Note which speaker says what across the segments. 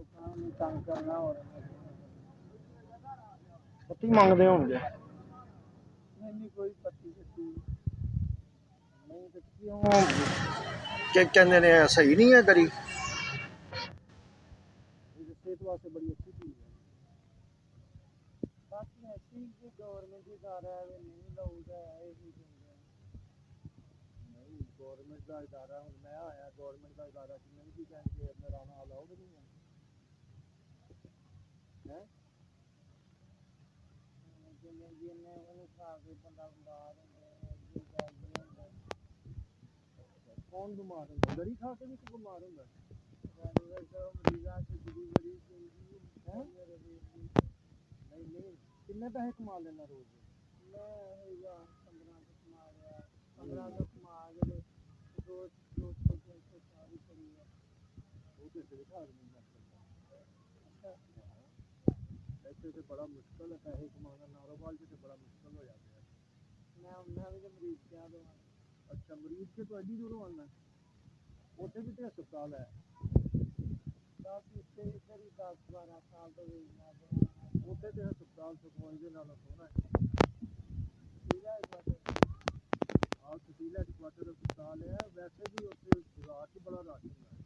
Speaker 1: ਲੋਕਾਂ ਨੂੰ ਤੰਗ ਕਰਨਾ ਹੋਰ
Speaker 2: ਪੱਤੀ ਮੰਗਦੇ ਹੋਣਗੇ।
Speaker 1: ਨਹੀਂ ਕੋਈ ਪੱਤੀ ਸ਼ੱਤੀ
Speaker 2: ਨਹੀਂ ਤੇ ਕਿਉਂ ਕਿ ਕਹਿੰਦੇ ਨੇ ਸਹੀ ਨਹੀਂ ਹੈ ਗਰੀ।
Speaker 1: ਸਿਹਤ ਵਾਸਤੇ ਬੜੀ ਅੱਛੀ ਚੀਜ਼ ਹੈ। ਬਾਕੀ ਐਸੀ ਕਿ ਗੌਰਮੈਂਟ ਦੀ ਇਦਾਰਾ ਹੈ ਨਹੀਂ ਲਾਉਂਦਾ ਇਹ ਵੀ ਨਹੀਂ ਗੌਰਮੈਂਟ ਦਾ ਇਦਾਰਾ ਹੁਣ ਮੈਂ ਆਇਆ ਗੌਰਮੈਂਟ ਦਾ ਇਦਾਰਾ ਕਿ ਮੈਨੂੰ ਕੀ ਕਹਿਣਗੇ ਮੇਰਾ ਨਾਮ ਲਾਓਗੇ ਨਹੀਂ ਹੈ ਜਿੰਨੇ ਉਹਨੂੰ ਖਾ ਕੇ ਬੰਦਾ ਬਿਮਾਰ ਹੁੰਦਾ ਕੌਣ ਬਿਮਾਰ ਹੁੰਦਾ ਗਰੀ ਖਾ ਕੇ ਵੀ ਬਿਮਾਰ ਹੁੰਦਾ ਮਰੀਜ਼ਾਂ ਚ ਬੜੀ ਨਹੀਂ ਕਿੰਨੇ ਪੈਸੇ ਕਮਾ ਲੈਣਾ ਰੋਜ਼ ਮੈਂ 1500 ਕਮਾ ਲਿਆ 1500 ਕਮਾ ਕੇ ਰੋਜ਼ 200 300 ਸਾਰੀ ਕਰੀ ਹੈ ਉਹ ਤੇ ਸਿਰ ਖਾ ਨਹੀਂ ऐसे तो बड़ा मुश्किल है पैसे कमाना नारोवाल से बड़ा मुश्किल हो जाता है मैं उन्हें भी मरीज क्या दो अच्छा मरीज के तो एडी दूरों आना उसे भी तो अस्पताल है इधर ही 10-12 साल तो उसे तो अस्पताल सुखवाई नालों सोना है तहसील हेडक्वार्टर अस्पताल है वैसे भी उसे रात बड़ा रश होंगे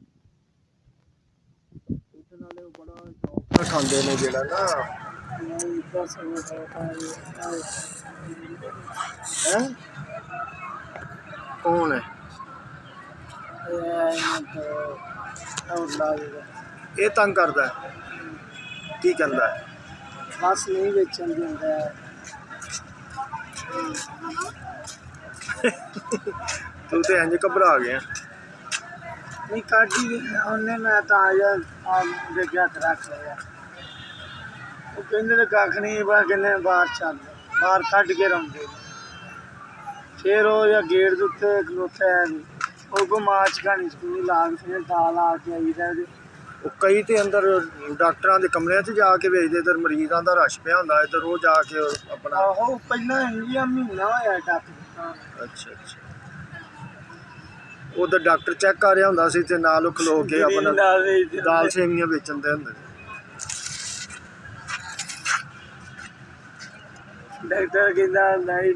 Speaker 1: उस नाले बड़ा शौक
Speaker 2: खाते ने जेड़ा ना कौन है ये तंग करता है की कहता है
Speaker 1: बस नहीं बेचन देंदा
Speaker 2: तू तो इंज घबरा गया
Speaker 1: नहीं काटी उन्हें मैं तो देखिए हथ रख लिया वो कहते कख नहीं कहने बाहर चल बाहर कट के रौंदे फिर वो या गेट के उत्ते खलोता है वो मार्च कहानी स्कूल ला के दाल आ के आई
Speaker 2: कई तो अंदर डॉक्टरों के कमरे च जाके भेजते इधर मरीजों का रश पिया होंदा इधर वो जाके अपना
Speaker 1: आहो पहला इंडिया महीना होया डॉक्टर
Speaker 2: अच्छा अच्छा उधर डॉक्टर चेक कर रहा होंदा सी ते नाल खलो के अपना दाल सेवियां बेचन दे होंदे
Speaker 1: डॉक्टर कहता नहीं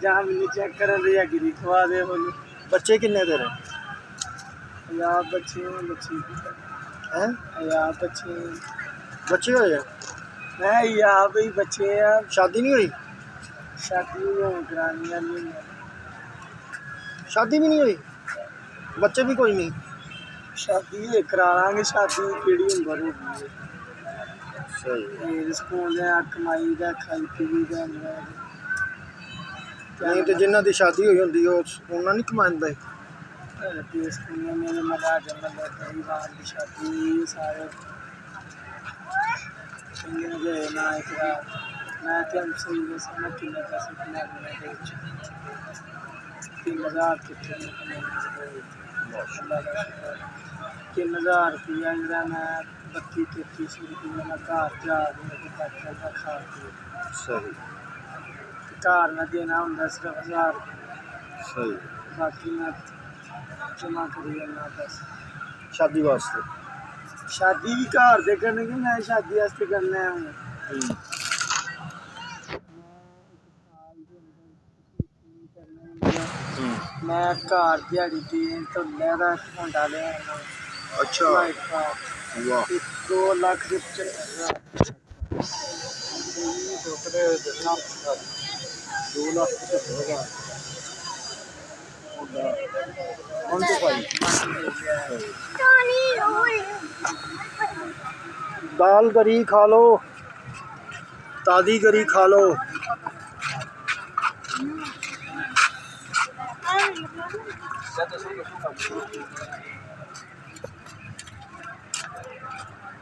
Speaker 1: जहाँ मैंने चेक कर दिया गिरी खवा दे बोले
Speaker 2: बच्चे किन्ने तेरे
Speaker 1: 50 बच्चे
Speaker 2: हैं
Speaker 1: 50 बच्चे
Speaker 2: बच्चे होए
Speaker 1: मैं यहाँ पे बच्चे हैं
Speaker 2: शादी नहीं हुई
Speaker 1: शादी करानी नहीं
Speaker 2: शादी भी नहीं हुई बच्चे भी कोई नहीं
Speaker 1: शादी करा लांगे शादी केड़ी उम्र होगी
Speaker 2: सही
Speaker 1: स्कूल कमाई का खाई पी का
Speaker 2: नहीं तो जिन्हों की शादी हुई होंगी उन्होंने नहीं कमांदा
Speaker 1: मेरे मजा जमल परिवार की शादी सारे ना मैं तो सही दसा किन्ने पैसे कमा 3000 कितने 3000 रुपया जरा मैं 32-33 रुपया मैं घर जा खा
Speaker 2: सही
Speaker 1: घर में देना होंगे सिर्फ 1000
Speaker 2: सही
Speaker 1: बाकी मैं जमा करी जाना बस
Speaker 2: शादी वास्ते
Speaker 1: शादी भी घर दे करने की मैं शादी वास्ते करना है मैं घर दिहाड़ी देन तो लहरा होंडा ले
Speaker 2: अच्छा वाह
Speaker 1: 2 लाख दे 2 लाख
Speaker 2: दाल गरी खा लो ताज़ी गरी खा लो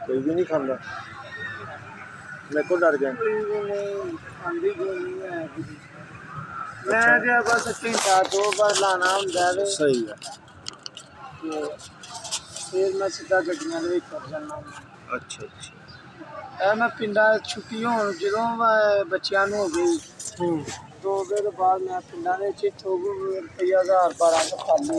Speaker 2: कोई भी नहीं खाता मेरे को डर गया
Speaker 1: मैं बस घंटा 2 बार लाना होंगे
Speaker 2: सही है
Speaker 1: फिर मैं सीधा गड्डियां दे कर जाना
Speaker 2: अच्छा अच्छा
Speaker 1: मैं पिंडा छुट्टी हो जो बच्चों हो गई 2 बजे तो बाद मैं पिंडा रुपया 1000-1200 खाली